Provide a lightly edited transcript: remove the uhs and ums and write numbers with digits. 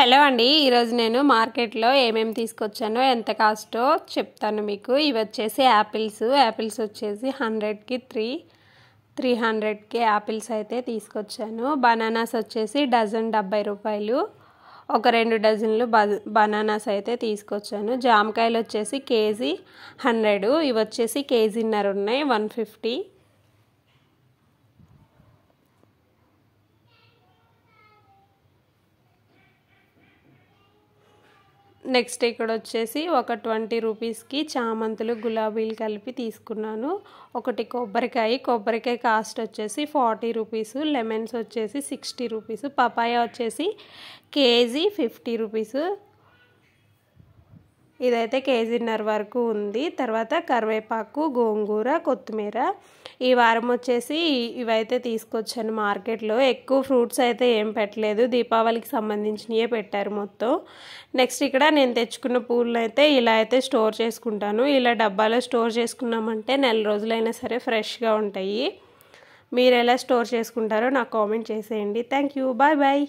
Hello అండి, ఈరోజు నేను మార్కెట్లో ఏమేమి తీసుకొచ్చానో ఎంత కాస్టో చెప్తాను మీకు. ఇవి వచ్చేసి యాపిల్స్ వచ్చేసి 100కి 300కి యాపిల్స్ అయితే తీసుకొచ్చాను. బనానాస్ వచ్చేసి డజన్ 70 రూపాయలు, ఒక 2 డజన్లు బనానాస్ అయితే తీసుకొచ్చాను. జామకాయలు వచ్చేసి కేజీ 100, ఇవి వచ్చేసి కేజీన్నర ఉన్నాయి, 150. నెక్స్ట్ ఇక్కడ వచ్చేసి ఒక 20 రూపీస్కి చామంతులు గులాబీలు కలిపి తీసుకున్నాను. ఒకటి కొబ్బరికాయ కాస్ట్ వచ్చేసి 40 రూపీస్, లెమన్స్ వచ్చేసి 60 రూపీస్, పపాయ వచ్చేసి కేజీ 50 రూపీస్. ఇదైతే కేజీన్నర వరకు ఉంది. తర్వాత కరివేపాకు, గోంగూర, కొత్తిమీర. ఈ వారం వచ్చేసి ఇవైతే తీసుకొచ్చాను మార్కెట్లో. ఎక్కువ ఫ్రూట్స్ అయితే ఏం పెట్టలేదు, దీపావళికి సంబంధించినవే పెట్టారు మొత్తం. నెక్స్ట్ ఇక్కడ నేను తెచ్చుకున్న పూలను అయితే ఇలా అయితే స్టోర్ చేసుకుంటాను. ఇలా డబ్బాలో స్టోర్ చేసుకున్నామంటే నెల రోజులైనా సరే ఫ్రెష్గా ఉంటాయి. మీరు ఎలా స్టోర్ చేసుకుంటారో నాకు కామెంట్ చేసేయండి. Thank you, bye bye.